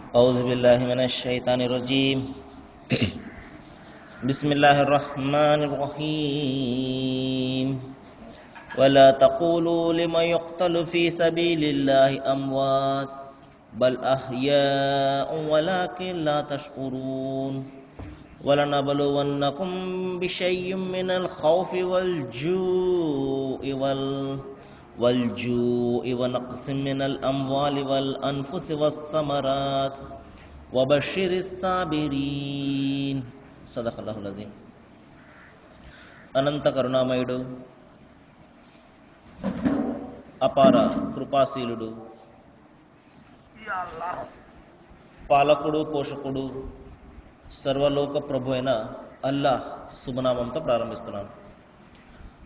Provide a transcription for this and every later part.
أعوذ بالله من الشيطان الرجيم بسم الله الرحمن الرحيم ولا تقولوا لمن يقتل في سبيل الله أموات بل أحياء ولكن لا تشعرون ولنبلونكم بشيء من الخوف والجوع ونقص من الأموال والأنفس والثمرات وبشر الصابرين صدق الله العظيم. అనంత కరుణామయుడు అపార కృపాశీలుడు పాలకుడు పోషకుడు సర్వలోక ప్రభు అయిన అల్లాహ్ శుభనామంతో ప్రారంభిస్తున్నాను.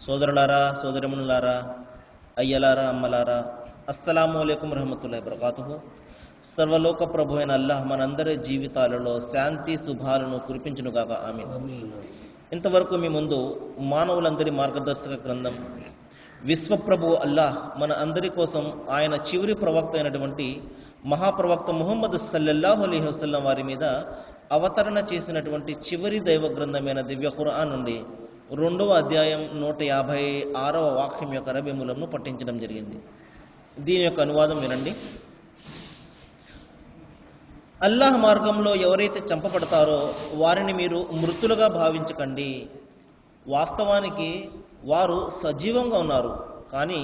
సోదరులారా, సోదరిమణులారా, అయ్యలారా, అమ్మలారా, అస్సలాము అలైకుం రహమతుల్లాహి వబరకాతుహు. సర్వలోక ప్రభు అయిన అల్లాహ్ మనందరి జీవితాలలో శాంతి శుభాలను కురిపించునుగాక, ఆమీన్. ఇంతవరకు మీ ముందు మానవులందరి మార్గదర్శక గ్రంథం విశ్వప్రభు అల్లాహ్ మన అందరి కోసం ఆయన చివరి ప్రవక్త అయినటువంటి మహాప్రవక్త ముహమ్మద్ సల్లల్లాహు అలైహి వసల్లం వారి మీద అవతరణ చేసినటువంటి చివరి దైవ గ్రంథమైన దివ్య ఖురాన్ నుండి 2వ అధ్యాయం 156వ వాక్యం యొక్క అరబీ మూలంను పఠించడం జరిగింది. దీని యొక్క అనువాదం వినండి. అల్లాహ్ మార్గంలో ఎవరైతే చంపబడతారో వారిని మీరు మృతులుగా భావించకండి. వాస్తవానికి వారు సజీవంగా ఉన్నారు, కానీ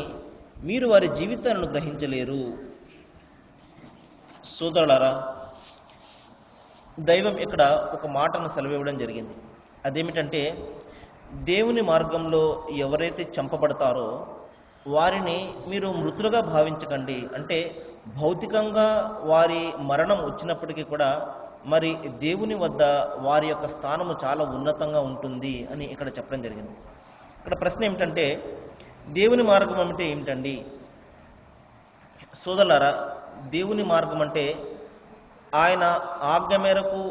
మీరు వారి జీవితాలను గ్రహించలేరు. సోదరులారా, దైవం ఇక్కడ ఒక మాటను సెలవివ్వడం జరిగింది. అదేమిటంటే, దేవుని మార్గంలో ఎవరైతే చంపబడతారో వారిని మీరు మృతులుగా భావించకండి. అంటే భౌతికంగా వారి మరణం వచ్చినప్పటికీ కూడా మరి దేవుని వద్ద వారి యొక్క స్థానము చాలా ఉన్నతంగా ఉంటుంది అని ఇక్కడ చెప్పడం జరిగింది. ఇక్కడ ప్రశ్న ఏమిటంటే, దేవుని మార్గం అంటే ఏమిటండి? సోదరులారా, దేవుని మార్గం అంటే ఆయన ఆజ్ఞ మేరకు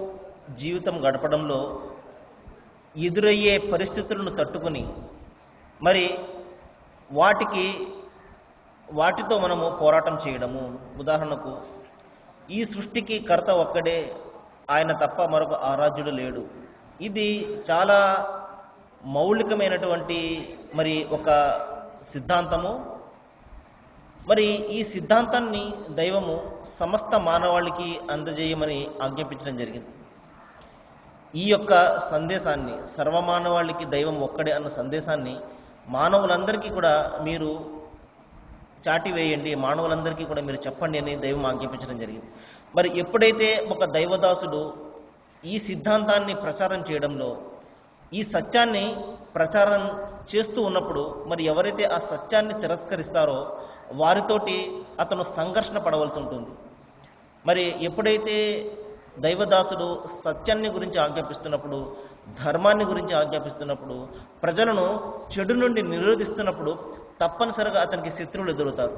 జీవితం గడపడంలో ఎదురయ్యే పరిస్థితులను తట్టుకుని మరి వాటితో మనము పోరాటం చేయడము. ఉదాహరణకు, ఈ సృష్టికి కర్త ఒక్కడే, ఆయన తప్ప మరొక ఆరాధ్యుడు లేడు. ఇది చాలా మౌలికమైనటువంటి మరి ఒక సిద్ధాంతము. మరి ఈ సిద్ధాంతాన్ని దైవము సమస్త మానవాళికి అందజేయమని ఆజ్ఞాపించడం జరిగింది. ఈ యొక్క సందేశాన్ని, సర్వమానవాళికి దైవం ఒక్కడే అన్న సందేశాన్ని మానవులందరికీ కూడా మీరు చాటివేయండి, మానవులందరికీ కూడా మీరు చెప్పండి అని దైవం ఆజ్ఞాపించడం జరిగింది. మరి ఎప్పుడైతే ఒక దైవదాసుడు ఈ సిద్ధాంతాన్ని ప్రచారం చేయడంలో, ఈ సత్యాన్ని ప్రచారం చేస్తూ ఉన్నప్పుడు మరి ఎవరైతే ఆ సత్యాన్ని తిరస్కరిస్తారో వారితోటి అతను సంఘర్షణ పడవలసి ఉంటుంది. మరి ఎప్పుడైతే దైవదాసుడు సత్యాన్ని గురించి ఆజ్ఞాపిస్తున్నప్పుడు, ధర్మాన్ని గురించి ఆజ్ఞాపిస్తున్నప్పుడు, ప్రజలను చెడు నుండి నిరోధిస్తున్నప్పుడు తప్పనిసరిగా అతనికి శత్రువులు ఎదురవుతారు.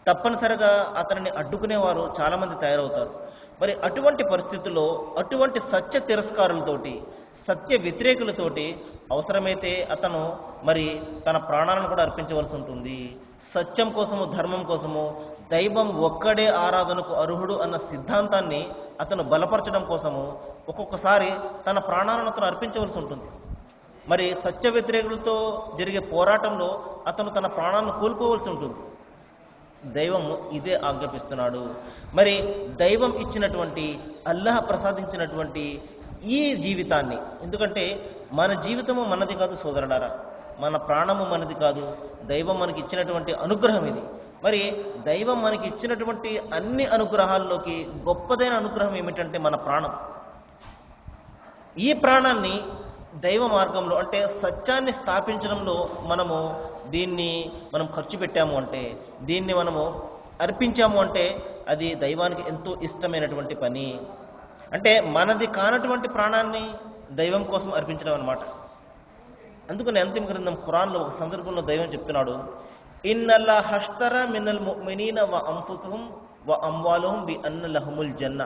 తప్పనిసరిగా అతనిని అడ్డుకునేవారు చాలామంది తయారవుతారు. మరి అటువంటి పరిస్థితుల్లో అటువంటి సత్య తిరస్కారులతోటి, సత్య వ్యతిరేకులతోటి అవసరమైతే అతను మరి తన ప్రాణాలను కూడా అర్పించవలసి ఉంటుంది. సత్యం కోసము, ధర్మం కోసము, దైవం ఒక్కడే ఆరాధనకు అర్హుడు అన్న సిద్ధాంతాన్ని అతను బలపరచడం కోసము ఒక్కొక్కసారి తన ప్రాణాలను అతను అర్పించవలసి ఉంటుంది. మరి సత్య వ్యతిరేకులతో జరిగే పోరాటంలో అతను తన ప్రాణాలను కోల్పోవలసి ఉంటుంది. దైవము ఇదే ఆజ్ఞాపిస్తున్నాడు. మరి దైవం ఇచ్చినటువంటి, అల్లాహ్ ప్రసాదించినటువంటి ఈ జీవితాన్ని, ఎందుకంటే మన జీవితము మనది కాదు సోదరులారా, మన ప్రాణము మనది కాదు, దైవం మనకి ఇచ్చినటువంటి అనుగ్రహం ఇది. మరి దైవం మనకి ఇచ్చినటువంటి అన్ని అనుగ్రహాల్లోకి గొప్పదైన అనుగ్రహం ఏమిటంటే మన ప్రాణం. ఈ ప్రాణాన్ని దైవ మార్గంలో అంటే సత్యాన్ని స్థాపించడంలో దీన్ని మనం ఖర్చు పెట్టాము అంటే, దీన్ని మనము అర్పించాము అంటే అది దైవానికి ఎంతో ఇష్టమైనటువంటి పని. అంటే మనది కానటువంటి ప్రాణాన్ని దైవం కోసం అర్పించడం అన్నమాట. అందుకని అంతిమ గ్రంథం ఖురాన్లో ఒక సందర్భంలో దైవం చెప్తున్నాడు, ఇన్నల్లాహ హష్తరా మినల్ ముమినీన వ అంఫుసుహుం వ అమ్వాలుహుం బి అన్న లహుముల్ జన్న.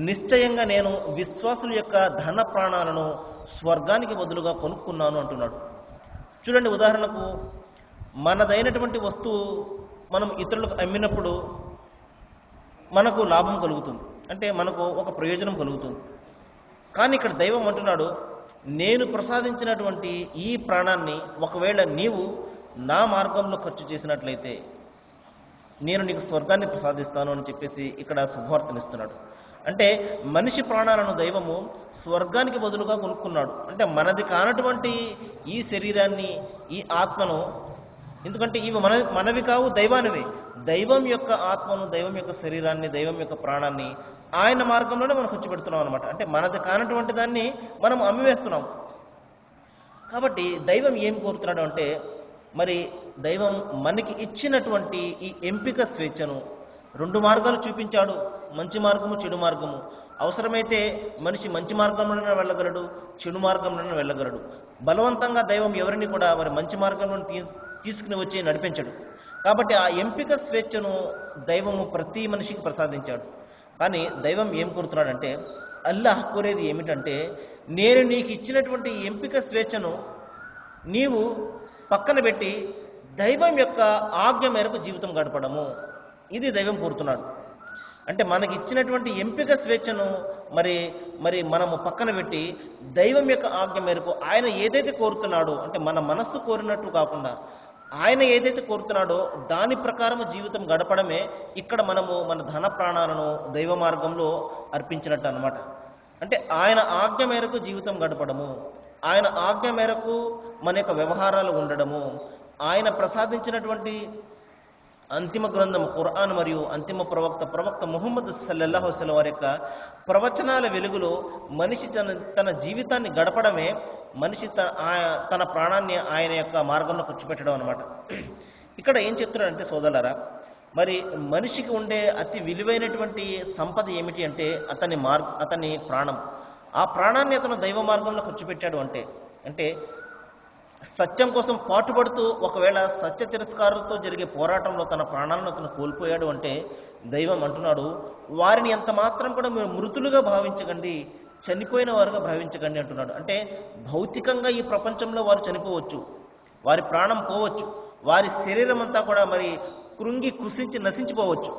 నిశ్చయంగా నేను విశ్వాసుల యొక్క ధన ప్రాణాలను స్వర్గానికి బదులుగా కొనుక్కున్నాను అంటున్నాడు. చూడండి, ఉదాహరణకు మనదైనటువంటి వస్తువు మనం ఇతరులకు అమ్మినప్పుడు మనకు లాభం కలుగుతుంది. అంటే మనకు ఒక ప్రయోజనం కలుగుతుంది. కానీ ఇక్కడ దైవం అంటున్నాడు, నేను ప్రసాదించినటువంటి ఈ ప్రాణాన్ని ఒకవేళ నీవు నా మార్గంలో ఖర్చు చేసినట్లయితే నేను నీకు స్వర్గాన్ని ప్రసాదిస్తాను అని చెప్పేసి ఇక్కడ శుభవార్తనిస్తున్నాడు. అంటే మనిషి ప్రాణాలను దైవము స్వర్గానికి బదులుగా కొనుక్కున్నాడు. అంటే మనది కానటువంటి ఈ శరీరాన్ని, ఈ ఆత్మను, ఎందుకంటే ఇవి మనవి కావు, దైవానివే. దైవం యొక్క ఆత్మను, దైవం యొక్క శరీరాన్ని, దైవం యొక్క ప్రాణాన్ని ఆయన మార్గంలోనే మనం ఖర్చు పెడుతున్నాం అనమాట. అంటే మనది కానటువంటి దాన్ని మనం అమ్మివేస్తున్నాం. కాబట్టి దైవం ఏం కోరుతున్నాడు అంటే, మరి దైవం మనకి ఇచ్చినటువంటి ఈ ఎంపిక స్వేచ్ఛను 2 మార్గాలు చూపించాడు, మంచి మార్గము, చెడు మార్గము. అవసరమైతే మనిషి మంచి మార్గంలోనే వెళ్ళగలడు, చెడు మార్గంలోనే వెళ్ళగలడు. బలవంతంగా దైవం ఎవరిని కూడా మరి మంచి మార్గంలో తీసుకుని వచ్చి నడిపించడు. కాబట్టి ఆ ఎంపిక స్వేచ్ఛను దైవము ప్రతి మనిషికి ప్రసాదించాడు. కానీ దైవం ఏం కోరుతున్నాడంటే, అల్లాహ్ కోరేది ఏమిటంటే, నేను నీకు ఇచ్చినటువంటి ఎంపిక స్వేచ్ఛను నీవు పక్కన పెట్టి దైవం యొక్క ఆజ్ఞ మేరకు జీవితం గడపడము, ఇది దైవం కోరుతున్నాడు. అంటే మనకి ఇచ్చినటువంటి ఎంపిక స్వేచ్ఛను మరి మనము పక్కన పెట్టి దైవం యొక్క ఆజ్ఞ మేరకు ఆయన ఏదైతే కోరుతున్నాడో, అంటే మన మనస్సు కోరినట్టు కాకుండా ఆయన ఏదైతే కోరుతున్నాడో దాని ప్రకారం జీవితం గడపడమే ఇక్కడ మనము మన ధన ప్రాణాలను దైవ మార్గంలో అర్పించినట్టు అన్నమాట. అంటే ఆయన ఆజ్ఞ మేరకు జీవితం గడపడము, ఆయన ఆజ్ఞ మేరకు మన యొక్క వ్యవహారాలు ఉండడము, ఆయన ప్రసాదించినటువంటి అంతిమ గ్రంథం ఖురాన్ మరియు అంతిమ ప్రవక్త ముహమ్మద్ సల్లల్లాహు అలైహి వసల్లం వారి యొక్క ప్రవచనాల వెలుగులో మనిషి తన జీవితాన్ని గడపడమే మనిషి తన ప్రాణాన్ని ఆయన యొక్క మార్గంలో ఖర్చు పెట్టడం అనమాట. ఇక్కడ ఏం చెప్తున్నాడంటే సోదరులారా, మరి మనిషికి ఉండే అతి విలువైనటువంటి సంపద ఏమిటి అంటే అతని ప్రాణం. ఆ ప్రాణాన్ని అతను దైవ మార్గంలో ఖర్చు పెట్టాడు అంటే సత్యం కోసం పాటుపడుతూ ఒకవేళ సత్య తిరస్కారాలతో జరిగే పోరాటంలో తన ప్రాణాలను అతను కోల్పోయాడు అంటే దైవం అంటున్నాడు, వారిని ఎంత మాత్రం కూడా మీరు మృతులుగా భావించకండి, చనిపోయిన వారుగా భావించకండి అంటున్నాడు. అంటే భౌతికంగా ఈ ప్రపంచంలో వారు చనిపోవచ్చు, వారి ప్రాణం పోవచ్చు, వారి శరీరం అంతా కూడా మరి కృంగి కృషించి నశించిపోవచ్చు,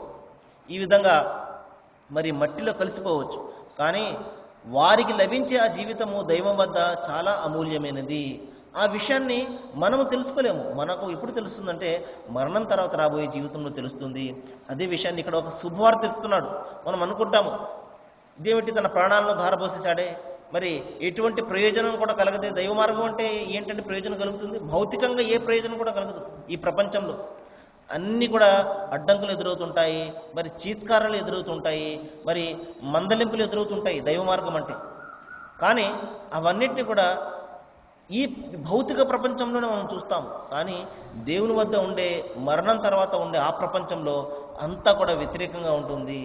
ఈ విధంగా మరి మట్టిలో కలిసిపోవచ్చు. కానీ వారికి లభించే ఆ జీవితము దైవం వద్ద చాలా అమూల్యమైనది. ఆ విషయాన్ని మనము తెలుసుకోలేము. మనకు ఎప్పుడు తెలుస్తుందంటే మరణం తర్వాత రాబోయే జీవితంలో తెలుస్తుంది. అదే విషయాన్ని ఇక్కడ ఒక శుభవార్త ఇస్తున్నాడు. మనం అనుకుంటాము, ఇదేమిటి తన ప్రాణాలను ధారపోసేశాడే, మరి ఎటువంటి ప్రయోజనం కూడా కలగదే. దైవ మార్గం అంటే ఏంటంటే ప్రయోజనం కలుగుతుంది? భౌతికంగా ఏ ప్రయోజనం కూడా కలగదు. ఈ ప్రపంచంలో అన్నీ కూడా అడ్డంకులు ఎదురవుతుంటాయి, మరి చీత్కారాలు ఎదురవుతుంటాయి, మరి మందలింపులు ఎదురవుతుంటాయి దైవ మార్గం అంటే. కానీ అవన్నిటిని కూడా ఈ భౌతిక ప్రపంచంలోనే మనం చూస్తాం. కానీ దేవుని వద్ద ఉండే మరణం తర్వాత ఉండే ఆ ప్రపంచంలో అంతా కూడా వ్యతిరేకంగా ఉంటుంది.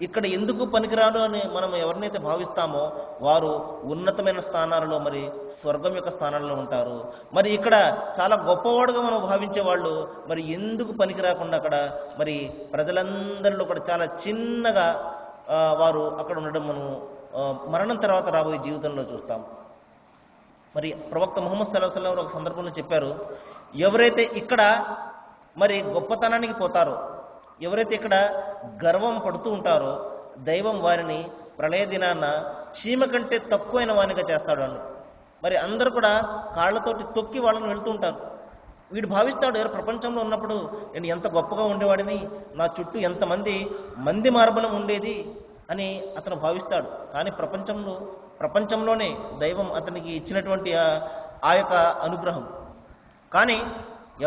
ఇక్కడ ఎందుకు పనికిరాడు అని మనం ఎవరినైతే భావిస్తామో వారు ఉన్నతమైన స్థానాలలో, మరి స్వర్గం యొక్క స్థానాల్లో ఉంటారు. మరి ఇక్కడ చాలా గొప్పవాడుగా మనం భావించే వాళ్ళు మరి ఎందుకు పనికిరాకుండా అక్కడ మరి ప్రజలందరిలో కూడా చాలా చిన్నగా వారు అక్కడ ఉండడం మనం మరణం తర్వాత రాబోయే జీవితంలో చూస్తాం. మరి ప్రవక్త ముహమ్మద్ సల్లల్లాహు అలైహి వసల్లం ఒక సందర్భంలో చెప్పారు, ఎవరైతే ఇక్కడ మరి గొప్పతనానికి పోతారో, ఎవరైతే ఇక్కడ గర్వం పడుతూ ఉంటారో దైవం వారిని ప్రళయ దినాన చీమ కంటే తక్కువైన వానిగా చేస్తాడు అని. మరి అందరూ కూడా కాళ్ళతోటి తొక్కి వాళ్ళని వెళ్తూ ఉంటారు. వీడు భావిస్తాడు, ఎవరు ప్రపంచంలో ఉన్నప్పుడు నేను ఎంత గొప్పగా ఉండేవాడిని, నా చుట్టూ ఎంతమంది మంది మార్బలం ఉండేది అని అతను భావిస్తాడు. కానీ ప్రపంచంలోనే దైవం అతనికి ఇచ్చినటువంటి ఆ యొక్క అనుగ్రహం. కానీ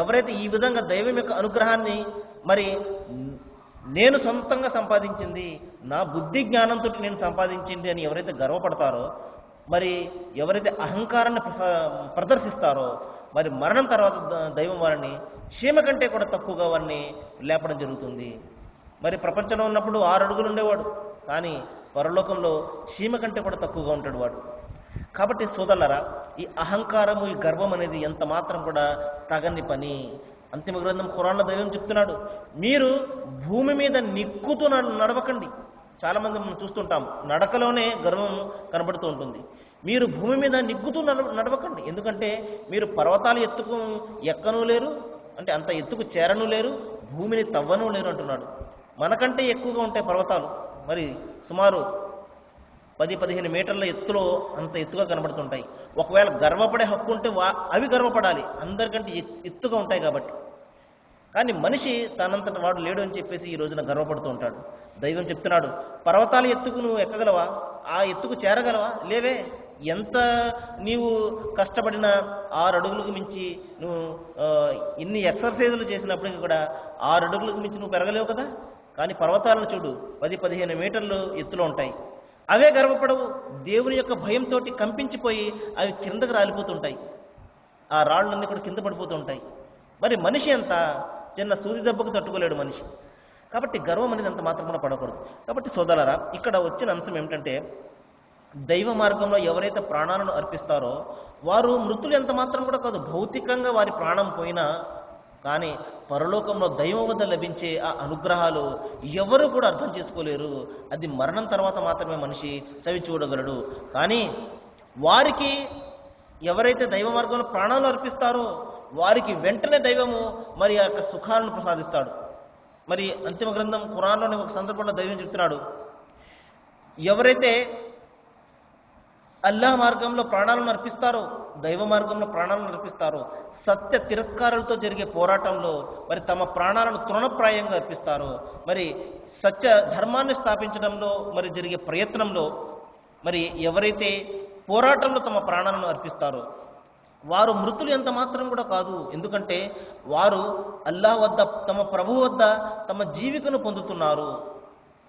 ఎవరైతే ఈ విధంగా దైవం యొక్క అనుగ్రహాన్ని మరి నేను సొంతంగా సంపాదించింది, నా బుద్ధి జ్ఞానంతో నేను సంపాదించింది అని ఎవరైతే గర్వపడతారో, మరి ఎవరైతే అహంకారాన్ని ప్రదర్శిస్తారో, మరి మరణం తర్వాత దైవం వారిని చీమ కంటే కూడా తక్కువగా వారిని లేపడం జరుగుతుంది. మరి ప్రపంచంలో ఉన్నప్పుడు 6 అడుగులు ఉండేవాడు, కానీ పరలోకంలో చీమ కంటే కూడా తక్కువగా ఉంటాడు వాడు. కాబట్టి సోదరులారా, ఈ అహంకారము, ఈ గర్వం అనేది ఎంత మాత్రం కూడా తగని పని. అంతిమ గ్రంథం ఖురాన్లో దైవం చెప్తున్నాడు, మీరు భూమి మీద నిక్కుతూ నడవకండి. చాలామంది మనం చూస్తుంటాం, నడకలోనే గర్వం కనబడుతూ ఉంటుంది. మీరు భూమి మీద నిగ్గుతూ నడవకండి, ఎందుకంటే మీరు పర్వతాలు ఎత్తుకు ఎక్కనూ లేరు, అంటే అంత ఎత్తుకు చేరను లేరు, భూమిని తవ్వను లేరు అంటున్నాడు. మనకంటే ఎక్కువగా ఉంటాయి పర్వతాలు, మరి సుమారు 10-15 మీటర్ల ఎత్తులో అంత ఎత్తుగా కనబడుతుంటాయి. ఒకవేళ గర్వపడే హక్కు ఉంటే అవి గర్వపడాలి, అందరికంటే ఎత్తుగా ఉంటాయి కాబట్టి. కానీ మనిషి తనంతట వాడు లేడు అని చెప్పేసి ఈ రోజున గర్వపడుతూ ఉంటాడు. దైవం చెప్తున్నాడు, పర్వతాల ఎత్తుకు నువ్వు ఎక్కగలవా? ఆ ఎత్తుకు చేరగలవా? లేవే. ఎంత నీవు కష్టపడినా 6 అడుగులకు మించి నువ్వు ఇన్ని ఎక్సర్సైజులు చేసినప్పటికీ కూడా 6 అడుగులకు మించి నువ్వు పెరగలేవు కదా. కానీ పర్వతాలను చూడు, 10-15 మీటర్లు ఎత్తులో ఉంటాయి. అవే గర్వపడవు. దేవుని యొక్క భయంతో కంపించిపోయి అవి కిందకు రాలిపోతుంటాయి. ఆ రాళ్ళన్నీ కూడా కింద పడిపోతుంటాయి. మరి మనిషి ఎంత చిన్న సూది దెబ్బకు తట్టుకోలేడు మనిషి. కాబట్టి గర్వం అనేది అంత మాత్రం కూడా పడకూడదు. కాబట్టి సోదరులారా, ఇక్కడ వచ్చిన అంశం ఏమిటంటే, దైవ మార్గంలో ఎవరైతే ప్రాణాలను అర్పిస్తారో వారు మృతులు ఎంత మాత్రం కూడా కాదు. భౌతికంగా వారి ప్రాణం పోయినా కానీ పరలోకంలో దైవం వద్ద లభించే ఆ అనుగ్రహాలు ఎవరు కూడా అర్థం చేసుకోలేరు. అది మరణం తర్వాత మాత్రమే మనిషి చవి చూడగలడు. కానీ వారికి ఎవరైతే దైవ మార్గంలో ప్రాణాలు అర్పిస్తారో వారికి వెంటనే దైవము మరి ఆ యొక్క సుఖాలను ప్రసాదిస్తాడు. మరి అంతిమ గ్రంథం ఖురాన్లోని ఒక సందర్భంలో దైవం చెప్తున్నాడు, ఎవరైతే అల్లాహ్ మార్గంలో ప్రాణాలను అర్పిస్తారో, దైవ మార్గంలో ప్రాణాలను అర్పిస్తారో, సత్య తిరస్కారాలతో జరిగే పోరాటంలో మరి తమ ప్రాణాలను తృణప్రాయంగా అర్పిస్తారో, మరి సత్య ధర్మాన్ని స్థాపించడంలో మరి జరిగే ప్రయత్నంలో మరి ఎవరైతే పోరాటంలో తమ ప్రాణాలను అర్పిస్తారో వారు మృతులు ఎంత మాత్రం కూడా కాదు. ఎందుకంటే వారు అల్లాహ్ వద్ద, తమ ప్రభువు వద్ద తమ జీవికను పొందుతున్నారు.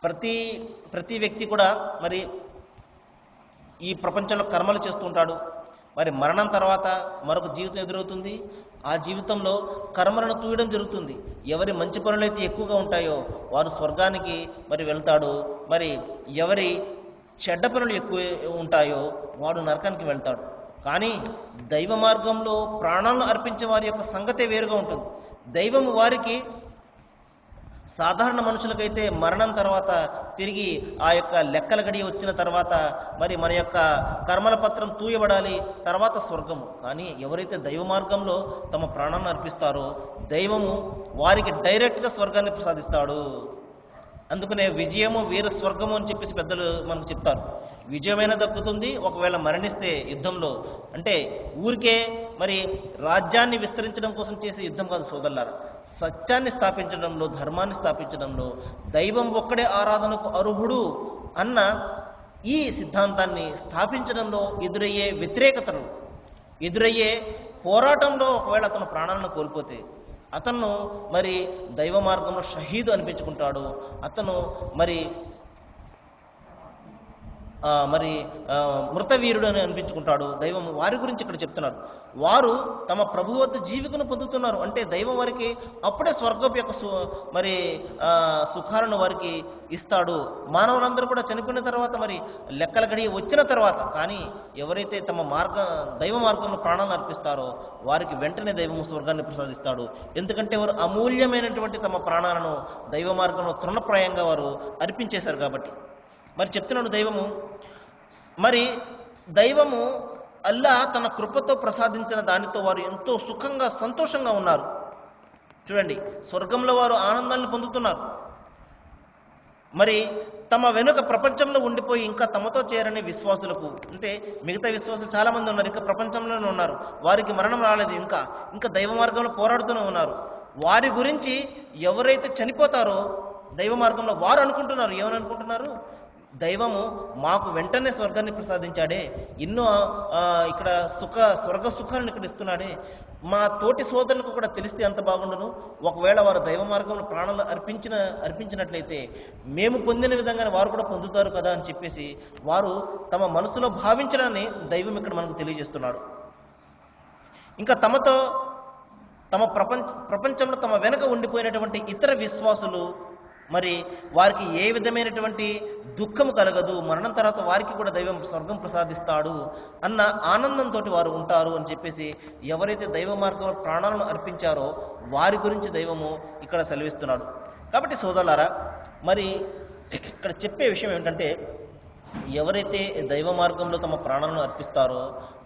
ప్రతి వ్యక్తి కూడా మరి ఈ ప్రపంచంలో కర్మలు చేస్తుంటాడు. మరి మరణం తర్వాత మరొక జీవితం ఎదురవుతుంది. ఆ జీవితంలో కర్మలను తూయడం జరుగుతుంది. ఎవరి మంచి పనులైతే ఎక్కువగా ఉంటాయో వారు స్వర్గానికి మరి వెళ్తాడు. మరి ఎవరి చెడ్డ పనులు ఎక్కువ ఉంటాయో వాడు నరకానికి వెళ్తాడు. కానీ దైవ మార్గంలో ప్రాణాలను అర్పించే వారి యొక్క సంగతే వేరుగా ఉంటుంది. దైవం వారికి సాధారణ మనుషులకైతే మరణం తర్వాత తిరిగి ఆ యొక్క లెక్కల గడియ వచ్చిన తర్వాత మరి మన యొక్క కర్మల పత్రం తూయబడాలి, తర్వాత స్వర్గము. కానీ ఎవరైతే దైవ మార్గంలో తమ ప్రాణాలను అర్పిస్తారో దైవము వారికి డైరెక్ట్గా స్వర్గాన్ని ప్రసాదిస్తాడు. అందుకనే విజయము వీర స్వర్గము అని చెప్పేసి పెద్దలు మనకు చెప్తారు. విజయమైనా దక్కుతుంది ఒకవేళ మరణిస్తే యుద్ధంలో. అంటే ఊరికే మరి రాజ్యాన్ని విస్తరించడం కోసం చేసే యుద్ధం కాదు సోదరులారా. సత్యాన్ని స్థాపించడంలో, ధర్మాన్ని స్థాపించడంలో, దైవం ఒక్కడే ఆరాధనకు అర్హుడు అన్న ఈ సిద్ధాంతాన్ని స్థాపించడంలో ఎదురయ్యే వ్యతిరేకతను, ఎదురయ్యే పోరాటంలో ఒకవేళ అతను ప్రాణాలను కోల్పోతే అతను మరి దైవ మార్గంలో షహీదు అనిపించుకుంటాడు. అతను మరి మృతవీరుడు అని అనిపించుకుంటాడు. దైవం వారి గురించి ఇక్కడ చెప్తున్నారు. వారు తమ ప్రభు వద్ద జీవికను పొందుతున్నారు. అంటే దైవం వారికి అప్పుడే స్వర్గపు యొక్క మరి సుఖాలను వారికి ఇస్తాడు. మానవులందరూ కూడా చనిపోయిన తర్వాత మరి లెక్కల గడియ వచ్చిన తర్వాత, కానీ ఎవరైతే తమ దైవ మార్గంలో ప్రాణాలను అర్పిస్తారో వారికి వెంటనే దైవం స్వర్గాన్ని ప్రసాదిస్తాడు. ఎందుకంటే వారు అమూల్యమైనటువంటి తమ ప్రాణాలను దైవ మార్గంలో తృణప్రాయంగా వారు అర్పించేశారు కాబట్టి. మరి చెప్తున్నాడు దైవము, మరి దైవము అల్లాహ్ తన కృపతో ప్రసాదించిన దానితో వారు ఎంతో సుఖంగా సంతోషంగా ఉన్నారు. చూడండి, స్వర్గంలో వారు ఆనందాన్ని పొందుతున్నారు. మరి తమ వెనుక ప్రపంచంలో ఉండిపోయి ఇంకా తమతో చేరని విశ్వాసులకు, అంటే మిగతా విశ్వాసులు చాలా మంది ఉన్నారు, ఇంకా ప్రపంచంలోనే ఉన్నారు, వారికి మరణం రాలేదు, ఇంకా దైవ మార్గంలో పోరాడుతూనే ఉన్నారు. వారి గురించి ఎవరైతే చనిపోతారో దైవ మార్గంలో వారు అనుకుంటున్నారు, ఏమని అనుకుంటున్నారు, దైవము మాకు వెంటనే స్వర్గాన్ని ప్రసాదించాడే, ఎన్నో ఇక్కడ స్వర్గ సుఖాలను ఇక్కడ ఇస్తున్నాడే, మా తోటి సోదరులకు కూడా తెలిస్తే అంత బాగుండును. ఒకవేళ వారు దైవ మార్గంలో ప్రాణాలు అర్పించినట్లయితే మేము పొందిన విధంగానే వారు కూడా పొందుతారు కదా అని చెప్పేసి వారు తమ మనసులో భావించడాన్ని దైవం ఇక్కడ మనకు తెలియజేస్తున్నాడు. ఇంకా తమ ప్రపంచంలో తమ వెనక ఉండిపోయినటువంటి ఇతర విశ్వాసులు మరి వారికి ఏ విధమైనటువంటి దుఃఖము కలగదు, మరణం తర్వాత వారికి కూడా దైవం స్వర్గం ప్రసాదిస్తాడు అన్న ఆనందంతో వారు ఉంటారు అని చెప్పేసి ఎవరైతే దైవ మార్గంలో ప్రాణాలను అర్పించారో వారి గురించి దైవము ఇక్కడ సెలవిస్తున్నాడు. కాబట్టి సోదరులారా, మరి ఇక్కడ చెప్పే విషయం ఏమిటంటే, ఎవరైతే దైవ మార్గంలో తమ ప్రాణాలను అర్పిస్తారో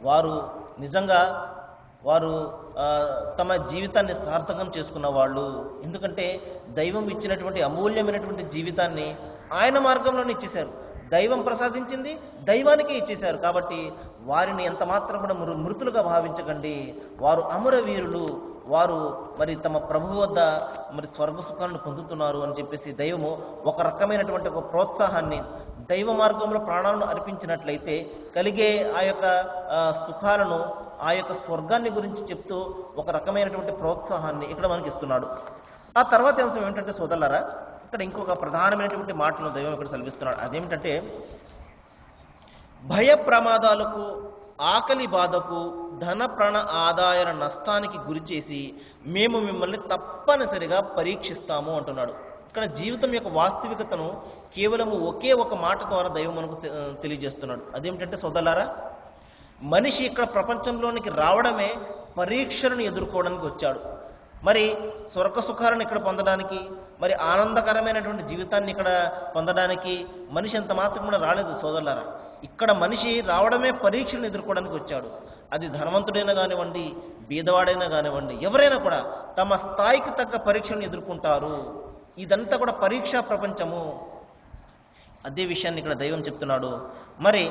వారు నిజంగా తమ జీవితాన్ని సార్థకం చేసుకున్న వాళ్ళు. ఎందుకంటే దైవం ఇచ్చినటువంటి అమూల్యమైనటువంటి జీవితాన్ని ఆయన మార్గంలోనే ఇచ్చేశారు. దైవం ప్రసాదించింది దైవానికే ఇచ్చేశారు. కాబట్టి వారిని ఎంత మాత్రం కూడా మృతులుగా భావించకండి. వారు అమరవీరులు, వారు మరి తమ ప్రభు వద్ద మరి స్వర్గ సుఖాలను పొందుతున్నారు అని చెప్పేసి దైవము ఒక రకమైనటువంటి ఒక ప్రోత్సాహాన్ని, దైవ మార్గంలో ప్రాణాలను అర్పించినట్లయితే కలిగే ఆ యొక్క సుఖాలను, ఆ యొక్క స్వర్గాన్ని గురించి చెప్తూ ఒక రకమైనటువంటి ప్రోత్సాహాన్ని ఇక్కడ మనకి ఇస్తున్నాడు. ఆ తర్వాత అంశం ఏమిటంటే సోదరులారా, ఇక్కడ ఇంకొక ప్రధానమైనటువంటి మాటను దైవం ఇక్కడ సెలవిస్తున్నాడు. అదేమిటంటే భయ ప్రమాదాలకు, ఆకలి బాధకు, ధన ప్రాణ ఆదాయాల నష్టానికి గురి చేసి మేము మిమ్మల్ని తప్పనిసరిగా పరీక్షిస్తాము అంటున్నాడు. ఇక్కడ జీవితం యొక్క వాస్తవికతను కేవలము ఒకే ఒక మాట ద్వారా దైవం మనకు తెలియజేస్తున్నాడు. అదేమిటంటే సోదరులారా, మనిషి ఇక్కడ ప్రపంచంలోనికి రావడమే పరీక్షలను ఎదుర్కోవడానికి వచ్చాడు. మరి స్వర్గ సుఖాలను ఇక్కడ పొందడానికి, మరి ఆనందకరమైనటువంటి జీవితాన్ని ఇక్కడ పొందడానికి మనిషి అంత మాత్రం కూడా రాలేదు సోదరులారా. ఇక్కడ మనిషి రావడమే పరీక్షలను ఎదుర్కోవడానికి వచ్చాడు. అది ధనవంతుడైనా కానివ్వండి, బీదవాడైనా కానివ్వండి, ఎవరైనా కూడా తమ స్థాయికి తగ్గ పరీక్షలను ఎదుర్కొంటారు. ఇదంతా కూడా పరీక్షా ప్రపంచము. అదే విషయాన్ని ఇక్కడ దైవం చెప్తున్నాడు. మరి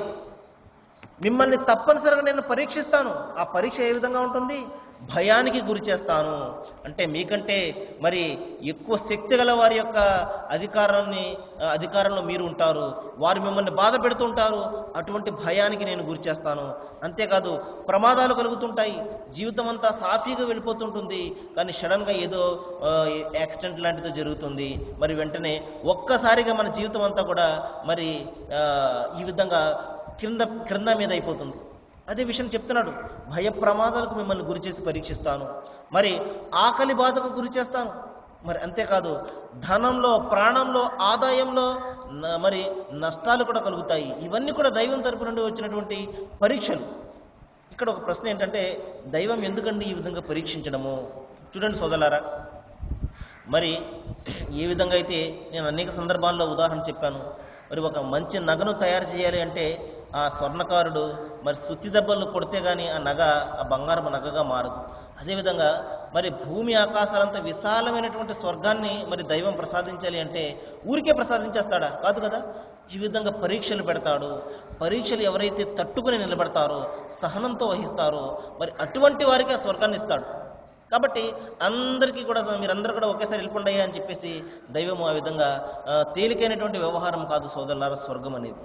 మిమ్మల్ని తప్పనిసరిగా నేను పరీక్షిస్తాను. ఆ పరీక్ష ఏ విధంగా ఉంటుంది? భయానికి గురి చేస్తాను. అంటే మీకంటే మరి ఎక్కువ శక్తి గల వారి యొక్క అధికారంలో మీరు ఉంటారు, వారు మిమ్మల్ని బాధ పెడుతుంటారు. అటువంటి భయానికి నేను గురి చేస్తాను. అంతేకాదు ప్రమాదాలు కలుగుతుంటాయి, జీవితం అంతా సాఫీగా వెళ్ళిపోతుంటుంది. కానీ సడన్గా ఏదో యాక్సిడెంట్ లాంటిదో జరుగుతుంది. మరి వెంటనే ఒక్కసారిగా మన జీవితం అంతా కూడా మరి ఈ విధంగా క్రింద మీద అయిపోతుంది. అదే విషయం చెప్తున్నాడు. భయ ప్రమాదాలకు మిమ్మల్ని గురి చేసి పరీక్షిస్తాను, మరి ఆకలి బాధకు గురి చేస్తాను. మరి అంతేకాదు ధనంలో, ప్రాణంలో, ఆదాయంలో మరి నష్టాలు కూడా కలుగుతాయి. ఇవన్నీ కూడా దైవం తరపు నుండి వచ్చినటువంటి పరీక్షలు. ఇక్కడ ఒక ప్రశ్న ఏంటంటే, దైవం ఎందుకండి ఈ విధంగా పరీక్షించడము? చూడండి సోదరులారా, మరి ఏ విధంగా అయితే నేను అనేక సందర్భాల్లో ఉదాహరణ చెప్పాను. మరి ఒక మంచి నగను తయారు చేయాలి అంటే ఆ స్వర్ణకారుడు మరి సుత్తి దెబ్బలు కొడితే కానీ ఆ నగ ఆ బంగారం నగగా మారదు. అదేవిధంగా మరి భూమి ఆకాశాలంత విశాలమైనటువంటి స్వర్గాన్ని మరి దైవం ప్రసాదించాలి అంటే ఊరికే ప్రసాదించేస్తాడా? కాదు కదా. ఈ విధంగా పరీక్షలు పెడతాడు. పరీక్షలు ఎవరైతే తట్టుకుని నిలబడతారో, సహనంతో వహిస్తారో, మరి అటువంటి వారికి ఆ స్వర్గాన్ని ఇస్తాడు. కాబట్టి అందరికీ కూడా మీరందరూ కూడా ఒకేసారి వెళ్ళిపోండి అని చెప్పేసి దైవము ఆ విధంగా తేలికైనటువంటి వ్యవహారం కాదు సోదరులారా స్వర్గం అనేది.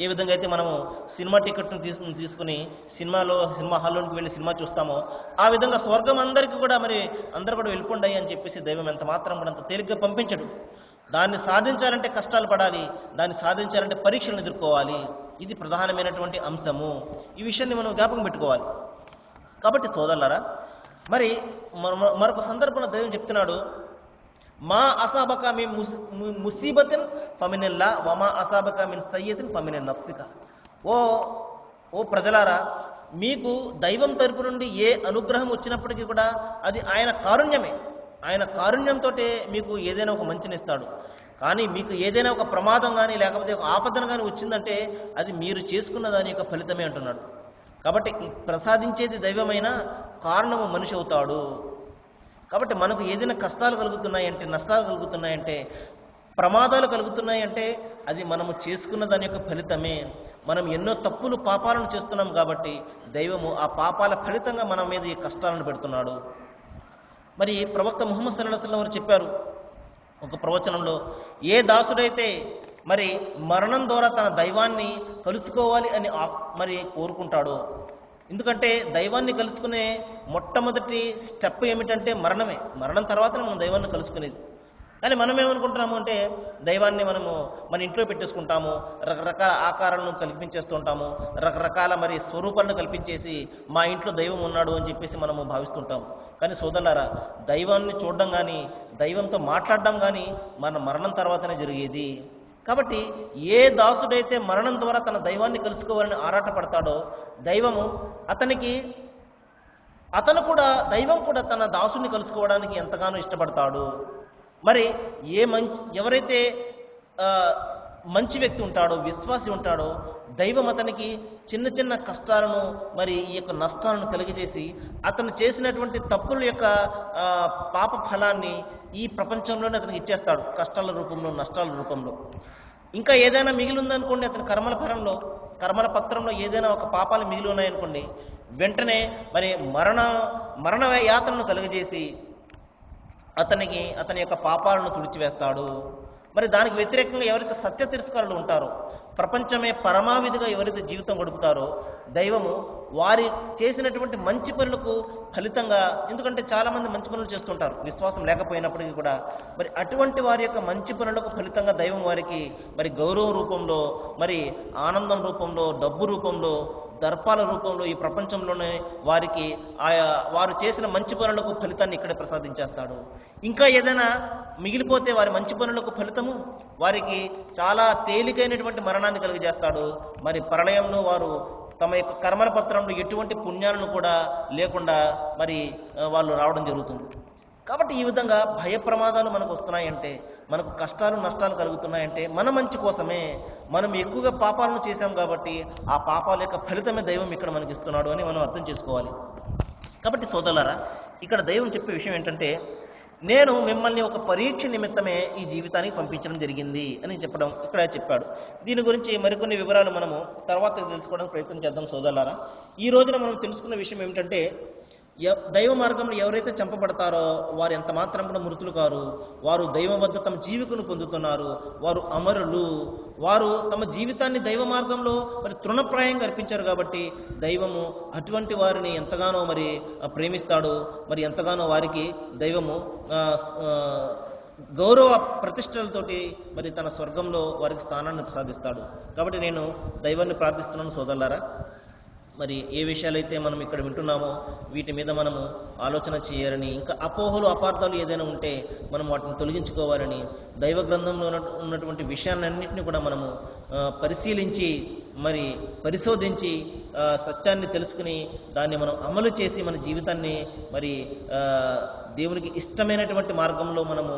ఏ విధంగా అయితే మనము సినిమా టికెట్ను తీసుకుని సినిమా హాల్లోకి వెళ్ళి సినిమా చూస్తామో ఆ విధంగా స్వర్గం అందరికీ కూడా మరి అందరూ కూడా వెళ్ళిపోండి అని చెప్పేసి దైవం ఎంత మాత్రం కూడా అంత తేలిగ్గా పంపించడు. దాన్ని సాధించాలంటే కష్టాలు పడాలి, దాన్ని సాధించాలంటే పరీక్షలను ఎదుర్కోవాలి. ఇది ప్రధానమైనటువంటి అంశము. ఈ విషయాన్ని మనం జ్ఞాపకం పెట్టుకోవాలి. కాబట్టి సోదరులారా, మరి మరొక సందర్భంలో దైవం చెప్తున్నాడు, మా అసాబక మిన్ ముసీబతిన్ ఫమినిల్లా వమా అసాబక మిన్ సయ్యతిన్ ఫమిన్ నఫ్సిక. ఓ ప్రజలారా, మీకు దైవం తరపు నుండి ఏ అనుగ్రహం వచ్చినప్పటికీ కూడా అది ఆయన కారుణ్యమే. ఆయన కారుణ్యంతో మీకు ఏదైనా ఒక మంచినిస్తాడు. కానీ మీకు ఏదైనా ఒక ప్రమాదం కానీ లేకపోతే ఒక ఆపదను కానీ వచ్చిందంటే అది మీరు చేసుకున్న దాని యొక్క ఫలితమే అంటున్నాడు. కాబట్టి ప్రసాదించేది దైవమైన కారణము మనిషి అవుతాడు. కాబట్టి మనకు ఏదైనా కష్టాలు కలుగుతున్నాయంటే, నష్టాలు కలుగుతున్నాయంటే, ప్రమాదాలు కలుగుతున్నాయంటే అది మనము చేసుకున్న దాని యొక్క ఫలితమే. మనం ఎన్నో తప్పులు పాపాలను చేస్తున్నాం కాబట్టి దైవము ఆ పాపాల ఫలితంగా మన మీద ఈ కష్టాలను పెడుతున్నాడు. మరి ప్రవక్త ముహమ్మద్ సల్లల్లాహు అలైహి వసల్లం వారు చెప్పారు ఒక ప్రవచనంలో, ఏ దాసుడైతే మరి మరణం ద్వారా తన దైవాన్ని కలుసుకోవాలి అని మరి కోరుకుంటాడో, ఎందుకంటే దైవాన్ని కలుసుకునే మొట్టమొదటి స్టెప్ ఏమిటంటే మరణమే. మరణం తర్వాతనే మనం దైవాన్ని కలుసుకునేది. కానీ మనం ఏమనుకుంటున్నాము అంటే దైవాన్ని మనము మన ఇంట్లో పెట్టేసుకుంటాము, రకరకాల ఆకారాలను కల్పించేస్తూ ఉంటాము, రకరకాల మరి స్వరూపాలను కల్పించేసి మా ఇంట్లో దైవం ఉన్నాడు అని చెప్పేసి మనము భావిస్తుంటాము. కానీ సోదరులారా, దైవాన్ని చూడడం కానీ దైవంతో మాట్లాడడం కానీ మన మరణం తర్వాతనే జరిగేది. కాబట్టి ఏ దాసుడైతే మరణం ద్వారా తన దైవాన్ని కలుసుకోవాలని ఆరాటపడతాడో దైవము దైవం కూడా తన దాసుని కలుసుకోవడానికి ఎంతగానో ఇష్టపడతాడు. మరి ఎవరైతే మంచి వ్యక్తి ఉంటాడో, విశ్వాసి ఉంటాడో, దైవం అతనికి చిన్న చిన్న కష్టాలను మరి ఈ యొక్క నష్టాలను కలిగజేసి అతను చేసినటువంటి తప్పుల యొక్క పాప ఫలాన్ని ఈ ప్రపంచంలోనే అతనికి ఇచ్చేస్తాడు, కష్టాల రూపంలో, నష్టాల రూపంలో. ఇంకా ఏదైనా మిగిలి ఉందనుకోండి, అతని కర్మల పత్రంలో ఏదైనా ఒక పాపాలు మిగిలి ఉన్నాయనుకోండి, వెంటనే మరి మరణ యాతనను కలుగజేసి అతని యొక్క పాపాలను తుడిచివేస్తాడు. మరి దానికి వ్యతిరేకంగా ఎవరైతే సత్య తిరస్కారులు ఉంటారో, ప్రపంచమే పరమావిధిగా ఎవరైతే జీవితం గడుపుతారో, దైవము వారి చేసినటువంటి మంచి పనులకు ఫలితంగా, ఎందుకంటే చాలామంది మంచి పనులు చేస్తుంటారు విశ్వాసం లేకపోయినప్పటికీ కూడా, మరి అటువంటి వారి యొక్క మంచి పనులకు ఫలితంగా దైవం వారికి మరి గౌరవం రూపంలో, మరి ఆనందం రూపంలో, డబ్బు రూపంలో, దర్పాల రూపంలో ఈ ప్రపంచంలోనే వారికి వారు చేసిన మంచి పనులకు ఫలితాన్ని ఇక్కడే ప్రసాదించేస్తాడు. ఇంకా ఏదైనా మిగిలిపోతే వారి మంచి పనులకు ఫలితము వారికి చాలా తేలికైనటువంటి మరణాన్ని కలిగజేస్తాడు. మరి ప్రళయంలో వారు తమ యొక్క కర్మల పత్రంలో ఎటువంటి పుణ్యాలను కూడా లేకుండా మరి వాళ్ళు రావడం జరుగుతుంది. కాబట్టి ఈ విధంగా భయ ప్రమాదాలు మనకు వస్తున్నాయంటే, మనకు కష్టాలు నష్టాలు కలుగుతున్నాయంటే మన మంచి కోసమే. మనం ఎక్కువగా పాపాలను చేశాం కాబట్టి ఆ పాపాల యొక్క ఫలితమే దైవం ఇక్కడ మనకి ఇస్తున్నాడు అని మనం అర్థం చేసుకోవాలి. కాబట్టి సోదరులారా, ఇక్కడ దైవం చెప్పే విషయం ఏంటంటే, నేను మిమ్మల్ని ఒక పరీక్ష నిమిత్తమే ఈ జీవితానికి పంపించడం జరిగింది అని ఇక్కడ చెప్పాడు. దీని గురించి మరికొన్ని వివరాలు మనము తర్వాత తెలుసుకోవడానికి ప్రయత్నం చేద్దాం సోదరులారా. ఈ రోజున మనం తెలుసుకున్న విషయం ఏమిటంటే, దైవ మార్గంలో ఎవరైతే చంపబడతారో వారు ఎంత మాత్రం కూడా మృతులు కారు. వారు దైవం వద్ద తమ జీవికను పొందుతున్నారు. వారు అమరులు. వారు తమ జీవితాన్ని దైవ మార్గంలో మరి తృణప్రాయంగా అర్పించారు కాబట్టి దైవము అటువంటి వారిని ఎంతగానో మరి ప్రేమిస్తాడు. మరి ఎంతగానో వారికి దైవము గౌరవ ప్రతిష్టలతోటి మరి తన స్వర్గంలో వారికి స్థానాన్ని ప్రసాదిస్తాడు. కాబట్టి నేను దైవాన్ని ప్రార్థిస్తున్నాను సోదరులారా, మరి ఏ విషయాలైతే మనం ఇక్కడ వింటున్నామో వీటి మీద మనము ఆలోచన చేయాలని, ఇంకా అపోహలు అపార్థాలు ఏదైనా ఉంటే మనం వాటిని తొలగించుకోవాలని, దైవ గ్రంథంలో ఉన్నటువంటి విషయాలన్నింటినీ కూడా మనము పరిశీలించి మరి పరిశోధించి సత్యాన్ని తెలుసుకుని దాన్ని మనం అమలు చేసి మన జీవితాన్ని మరి దేవునికి ఇష్టమైనటువంటి మార్గంలో మనము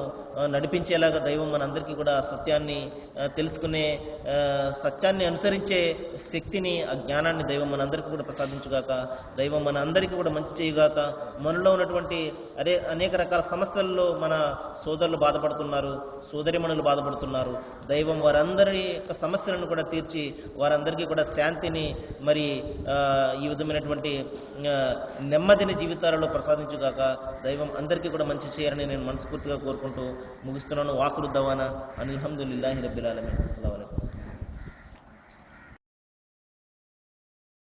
నడిపించేలాగా దైవం మనందరికీ కూడా సత్యాన్ని తెలుసుకునే, సత్యాన్ని అనుసరించే శక్తిని, ఆ జ్ఞానాన్ని దైవం మనందరికీ కూడా ప్రసాదించుగాక. దైవం మన అందరికీ కూడా మంచి చేయగాక. మనలో ఉన్నటువంటి అనేక రకాల సమస్యల్లో మన సోదరులు బాధపడుతున్నారు, సోదరిమణులు బాధపడుతున్నారు. దైవం వారందరి యొక్క సమస్యలను కూడా తీర్చి వారందరికీ కూడా శాంతిని మరి ఈ విధమైనటువంటి నెమ్మదిని జీవితాలలో ప్రసాదించుగాక. దైవం అందరికీ కూడా మంచి చేయాలని నేను మనస్ఫూర్తిగా కోరుకుంటూ ముగిస్తున్నాను. వాకురు దవానా అల్హమ్దులిల్లాహి రబ్బిల్ ఆలమీన్. అస్సలాము అలైకుం.